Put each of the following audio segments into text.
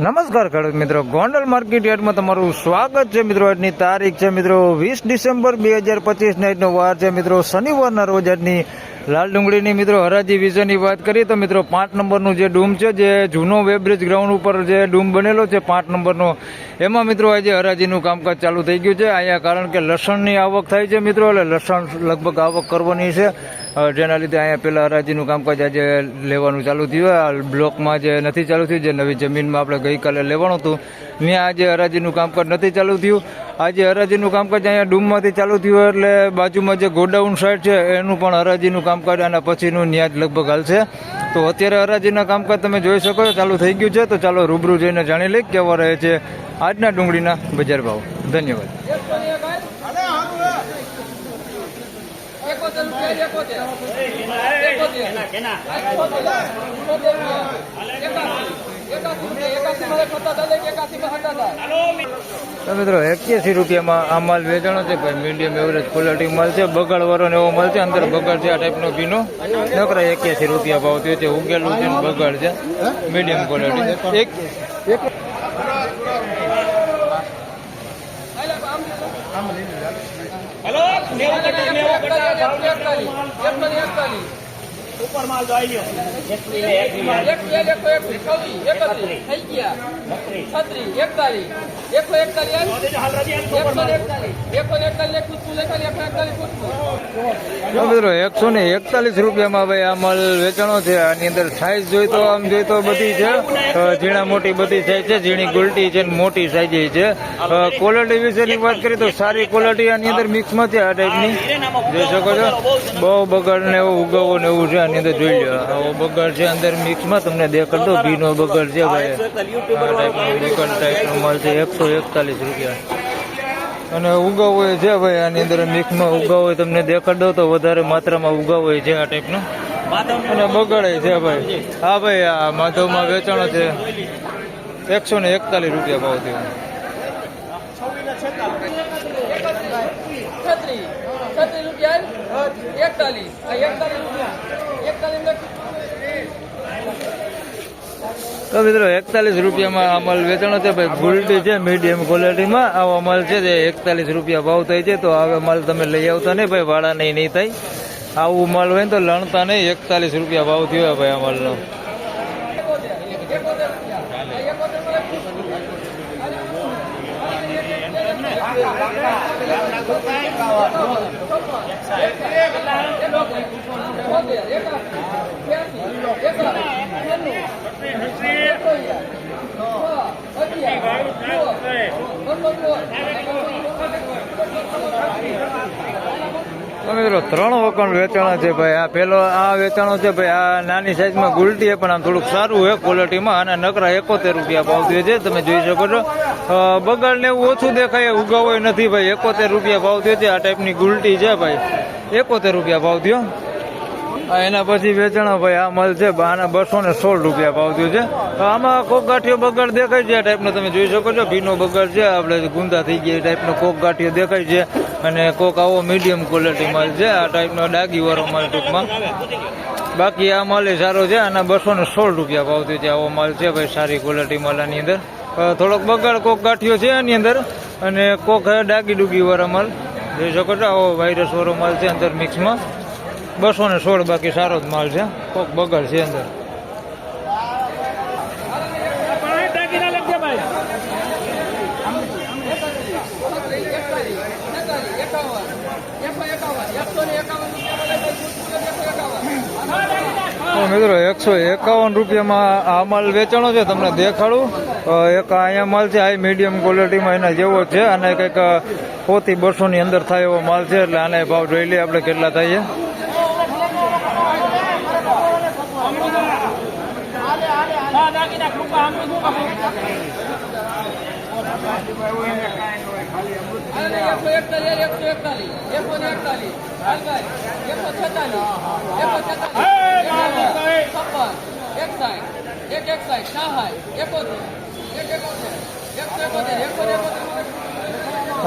નમસ્કાર ખેડૂત મિત્રો, ગોંડલ માર્કેટ યાર્ડમાં તમારું સ્વાગત છે મિત્રો. આજની તારીખ છે મિત્રો 20 ડિસેમ્બર 2025 આજનો વાર છે મિત્રો શનિવારના રોજ. આજની લાલ ડુંગળીની મિત્રો હરાજી વિશેની વાત કરીએ તો મિત્રો 5 નંબરનું જે ડૂમ છે, જે જૂનો વેબ્રિજ ગ્રાઉન્ડ ઉપર જે ડૂમ બનેલો છે 5 નંબરનો, એમાં મિત્રો આજે હરાજીનું કામકાજ ચાલુ થઈ ગયું છે અહીંયા. કારણ કે લસણની આવક થાય છે મિત્રો, એટલે લસણ લગભગ આવક કરવાની છે, જેના લીધે અહીંયા પહેલાં હરાજીનું કામકાજ આજે લેવાનું ચાલુ થયું. આ બ્લોકમાં જે નથી ચાલુ થયું, જે નવી જમીનમાં આપણે ગઈકાલે લેવાનું હતું, ત્યાં આજે હરાજીનું કામકાજ નથી ચાલુ થયું. આજે હરાજીનું કામકાજ અહીંયા ડૂમમાંથી ચાલુ થયું, એટલે બાજુમાં જે ગોડાઉન સાઈડ છે એનું પણ હરાજીનું કામકાજ આના પછીનું ન્યાજ લગભગ હાલશે. તો અત્યારે હરાજીના કામકાજ તમે જોઈ શકો છો ચાલુ થઈ ગયું છે. તો ચાલો રૂબરૂ જઈને જાણી લઈએ કેવા રહે છે આજના ડુંગળીના બજાર ભાવ. ધન્યવાદ. મિત્રો 81 રૂપિયામાં આ માલ વેચાણો છે ભાઈ. મીડિયમ એવરેજ ક્વોલિટી માલ છે, બગાડવાળો ને એવો માલ છે, અંદર બગાડ છે આ ટાઈપનો ભીનો. નકરા 81 રૂપિયા ભાવ થયો છે. ઉગેલું છે બગાડ છે, મીડિયમ ક્વોલિટી. ઉપર માલ તો આવી મિત્રો 141 રૂપિયામાં ભાઈ આ માલ વેચાણો છે. આની અંદર સાઈઝ જોઈ તો આમ જોઈ તો બધી છે, ઝીણા મોટી બધી સાઈઝ છે, ઝીણી ગુલટી છે, મોટી સાઈઝ છે. ક્વોલિટી વિશેની વાત કરીએ તો સારી ક્વોલિટી આની અંદર મિક્સમાં છે આ ટાઈપની. જોઈ શકો છો બહુ બગાડ ને એવો ઉગાવો ને એવું છે આની અંદર. જોઈ લો આવો બગાડ છે અંદર મિક્સમાં, તમને દેખાડતો ભીનો બગાડ છે ભાઈ. આ ટાઈપનો બગાડ ટાઈપનો માલ છે. 141 રૂપિયા. અને ઉગાવો છે ભાઈ આની અંદર મિક્સમાં. ઉગાવો તમને દેખાડ દો તો વધારે માત્રામાં ઉગાવો છે આ ટાઈપનો. અને બગાડે છે ભાઈ. હા ભાઈ, આ માધવમાં વેચાણો છે 141 રૂપિયા ભાવ થયો. તો મિત્રો 41 રૂપિયામાં આ માલ વેચાણો છે ભાઈ. ગુલટી છે મીડિયમ ક્વોલિટીમાં. આવો માલ છે જે 41 રૂપિયા ભાવ થાય છે. તો હવે માલ તમે લઈ આવતા નહીં ભાઈ, વાળા નહીં થાય. આવું માલ હોય ને તો લણતા નહીં. 41 રૂપિયા ભાવ થયો ભાઈ આ માલનો. મિત્રો 3 વખણ વેચાણો છે ભાઈ. આ પેલો આ વેચાણો છે ભાઈ. આ નાની સાઈઝમાં ગુલટી પણ આમ થોડુંક સારું હોય ક્વોલિટીમાં. અને નકરા 71 રૂપિયા ભાવ થયો છે, તમે જોઈ શકો છો. બગાડ ને એવું ઓછું દેખાય, ઉગાવો નથી ભાઈ. 71 રૂપિયા ભાવ થયો છે. આ ટાઈપની ગુલટી છે ભાઈ, 71 રૂપિયા ભાવ થયો. એના પછી વેચાણો ભાઈ આ માલ છે આના 216 રૂપિયા ભાવ થયો છે. આમાં કોક ગાંઠિયો બગાડ દેખાય છે આ ટાઈપનો, તમે જોઈ શકો છો. ભીનો બગાડ છે, આપણે ગુંદા થઈ ગયા એ ટાઈપનો કોક ગાંઠિયો દેખાય છે. અને કોક આવો મીડિયમ ક્વોલિટી માલ છે, આ ટાઈપનો ડાગીવાળો માલ ટૂંકમાં. બાકી આ માલ સારો છે. આના 216 રૂપિયા ભાવ થયો છે. આવો માલ છે ભાઈ, સારી ક્વોલિટી માલ. આની અંદર થોડોક બગાડ કોક ગાંઠિયો છે આની અંદર, અને કોક ડાગી ડુગી વાળા માલ જોઈ શકો છો. આવો વાયરસ વાળો માલ છે અંદર મિક્સમાં. 216. બાકી સારો જ માલ છે, કોક બગાડ છે અંદર. મિત્રો 151 રૂપિયામાં આ માલ વેચાણો છે, તમને દેખાડું. એક અહીંયા માલ છે હાઈ મીડિયમ ક્વોલિટીમાં, એના જેવો છે. અને કંઈક 100 થી 200 ની અંદર થાય એવો માલ છે. એટલે આને ભાવ જોઈ લઈએ આપણે કેટલા થાય.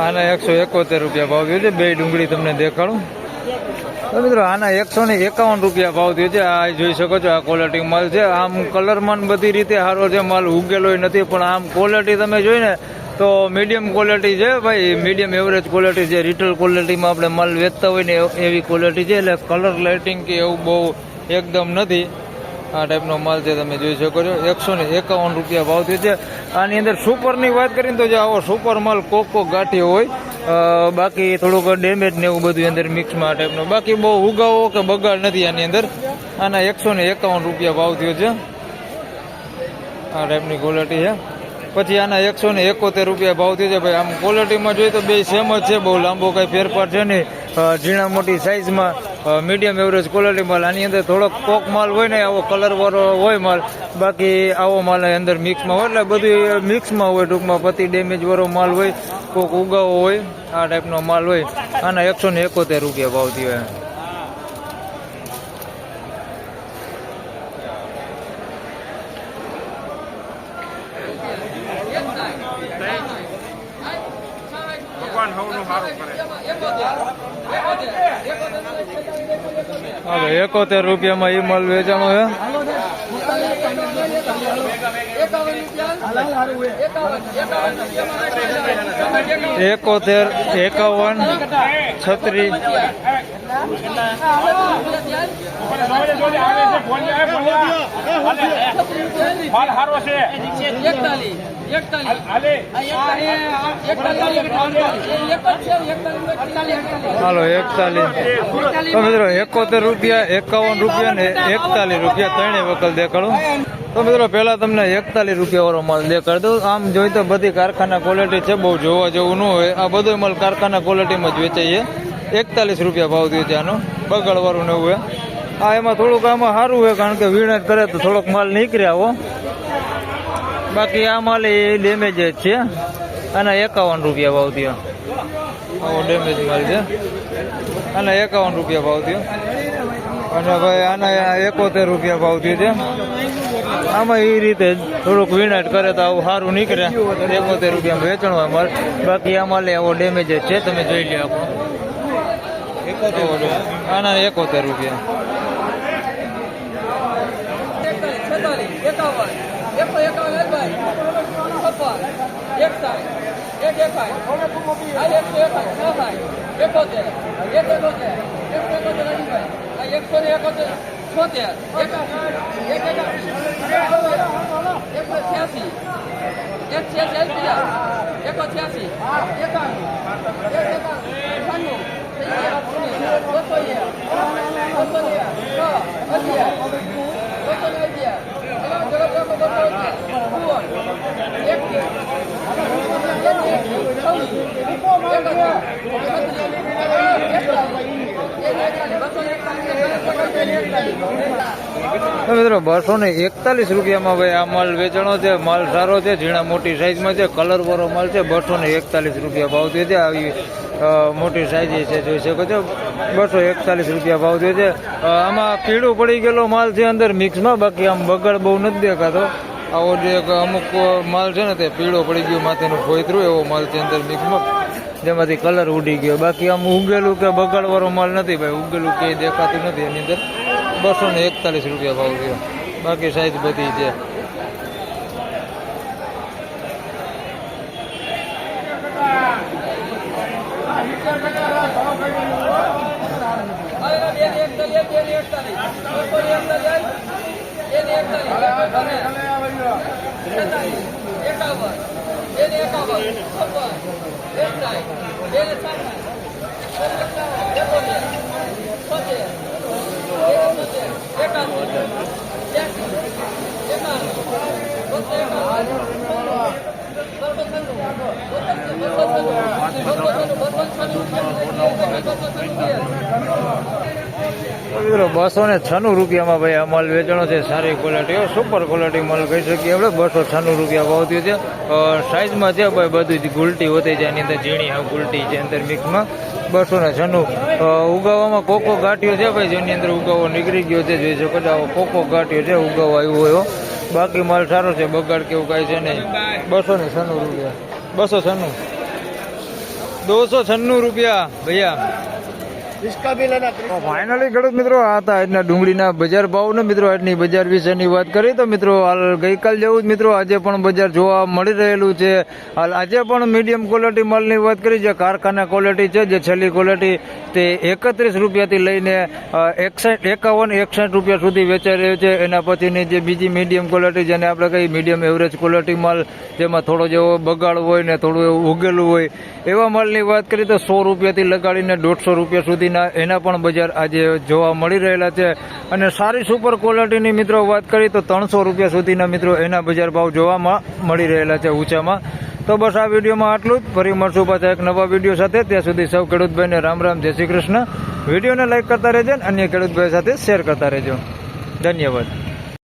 આના 171 રૂપિયા ભાવ છે. બે ડુંગળી તમને દેખાડું. તો મિત્રો આના 151 રૂપિયા ભાવ થયો છે. આ જોઈ શકો છો, આ ક્વોલિટી માલ છે. આમ કલરમાં બધી રીતે સારો છે માલ, ઉગેલોય નથી, પણ આમ ક્વોલિટી તમે જોઈને તો મીડિયમ ક્વોલિટી છે ભાઈ, મીડિયમ એવરેજ ક્વોલિટી છે. રિટેલ ક્વોલિટીમાં આપણે માલ વેચતા હોય ને એવી ક્વોલિટી છે, એટલે કલર લાઇટિંગ કે એવું બહુ એકદમ નથી. આ ટાઈપનો માલ છે, તમે જોઈ શકો છો. 151 રૂપિયા ભાવ થયો છે. આની અંદર સુપરની વાત કરીને તો જે આવો સુપર માલ કોકો ગાંઠિયો હોય, બાકી થોડુંક ડેમેજ ને એવું બધું અંદર મિક્સમાં આ ટાઈપનો, બાકી બહુ ઉગાવો કે બગાડ નથી આની અંદર. આના 151 રૂપિયા ભાવ થયો છે. આ ટાઈપની ક્વોલિટી છે. પછી આના 171 રૂપિયા ભાવ થયો છે ભાઈ. આમ ક્વોલિટીમાં જોઈએ તો બે સેમ જ છે, બહુ લાંબો કાંઈ ફેરફાર છે નહીં. ઝીણા મોટી સાઇઝમાં મીડિયમ એવરેજ ક્વોલિટી માલ. આની અંદર થોડોક કોક માલ હોય ને આવો કલરવાળો હોય માલ, બાકી આવો માલ અંદર મિક્સમાં હોય, એટલે બધું મિક્સમાં હોય ટૂંકમાં. પતિ ડેમેજવાળો માલ હોય, કોક ઉગાવો હોય, આ ટાઈપનો માલ હોય. આના 171 રૂપિયા ભાવ થયો. હાલો 71 રૂપિયામાં એ માલ વેચાણો છે. એકોતેર, 51, 36. હાલો 41. તો મિત્રો 71 રૂપિયા, 51 રૂપિયા ને 41 રૂપિયા ત્રણેય વકલ દેખાડો. તો મિત્રો પહેલા તમને 41 રૂપિયા વાળો માલ દેખાડ દઉં. આમ જોઈ તો બધી કારખાના ક્વોલિટી છે, બહુ જોવા જેવું ન હોય. આ બધો માલ કારખાના ક્વોલિટીમાં જ વેચાઈએ. 41 રૂપિયા ભાવ થયો છે આનો, બગડવાળું ને એવું હોય. આ એમાં થોડુંક આમાં સારું હોય, કારણ કે વીણટ કરે તો થોડોક માલ નીકળ્યા હો, બાકી આ માલ એ ડેમેજ જ છે. આના 51 રૂપિયા ભાવ થયો. આવો ડેમેજ માલ છે. આના 51 રૂપિયા ભાવ થયો. અને ભાઈ આના 71 રૂપિયા ભાવ થયો છે. આમાં એ રીતે થોડુંક વીણટ કરે તો આવું સારું નીકળે. 71 રૂપિયામાં વેચણવા માલ, બાકી આ માલ આવો ડેમેજ જ છે, તમે જોઈ લો. આના 71 રૂપિયા. મિત્રો 241 રૂપિયામાં ભાઈ આ માલ વેચાણો છે. માલ સારો છે, ઝીણા મોટી સાઈઝમાં છે, કલર વાળો માલ છે. 241 રૂપિયા ભાવ થયો છે. આવી મોટી સાઈઝ છે, જોઈ શકો છો. 241 રૂપિયા ભાવ થયો છે. આમાં પીળું પડી ગયેલો માલ છે અંદર મિક્સમાં, બાકી આમ બગડ બહુ નથી દેખાતો. આવો જે અમુક માલ છે ને તે પીળો પડી ગયો, માથેનું ફોયતરું એવો માલ છે અંદર મિક્સમાં, જેમાંથી કલર ઉડી ગયો. બાકી આમ ઉગેલું કે બગાડવાળો માલ નથી ભાઈ, ઉગેલું કે દેખાતું નથી એની અંદર. 241 રૂપિયા ભાવ થયો. બાકી સાઈઝ બધી છે. મિત્રો 296 રૂપિયામાં ભાઈ આ માલ વેચાણો છે. સારી ક્વોલિટી, સુપર ક્વોલિટી માલ કહી શકીએ આપણે. 296 રૂપિયા ભાવ થયો છે. સાઈઝમાં છે ભાઈ બધું જ ગુલટી હોતી છે, એની અંદર ઝીણી આ ગુલટી છે અંદર મિક્સમાં. 296. ઉગાવામાં કોકો ગાંઠિયો છે ભાઈ, જેની અંદર ઉગાવો નીકળી ગયો છે, જોઈ શકો છો. આવો કોકો ગાંઠિયો છે, ઉગાવો આવ્યો હોય. બાકી માલ સારો છે, બગાડ કેવું કાંઈ છે નહીં. 296 રૂપિયા. 296 રૂપિયા ભૈયા. इसका भी लेना તો ફાઇનલી ખેડૂત મિત્રો આ હતા આજના ડુંગળીના બજાર ભાવ ને મિત્રો આજની બજાર વિશેની વાત કરી તો મિત્રો હાલ ગઈકાલ જેવું જ મિત્રો આજે પણ બજાર જોવા મળી રહેલું છે. હાલ આજે પણ મીડિયમ ક્વોલિટી માલની વાત કરી જે કારખાના ક્વોલિટી છે જે છેલ્લી ક્વોલિટી તે 31 રૂપિયાથી લઈને 51-61 રૂપિયા સુધી વેચાઈ રહ્યું છે. એના પછીની જે બીજી મીડિયમ ક્વોલિટી જેને આપણે કહીએ મીડિયમ એવરેજ ક્વોલિટી માલ જેમાં થોડો જેવો બગાડ હોય ને થોડું એવું ઉગેલું હોય એવા માલની વાત કરીએ તો 100 રૂપિયાથી લગાડીને 150 રૂપિયા સુધીના એના પણ બજાર આજે જોવા મળી રહેલા છે. અને સારી સુપર ક્વોલિટીની મિત્રો વાત કરીએ તો 300 રૂપિયા સુધીના મિત્રો એના બજાર ભાવ જોવામાં મળી રહેલા છે ઊંચામાં. તો બસ આ વિડીયોમાં આટલું જ. ફરી મળશું પાછા એક નવા વિડીયો સાથે. ત્યાં સુધી સૌ ખેડૂતભાઈને રામ રામ, જય શ્રી કૃષ્ણ. વિડીયોને લાઈક કરતા રહેજો અને અન્ય ખેડૂતભાઈ સાથે શેર કરતા રહેજો. ધન્યવાદ.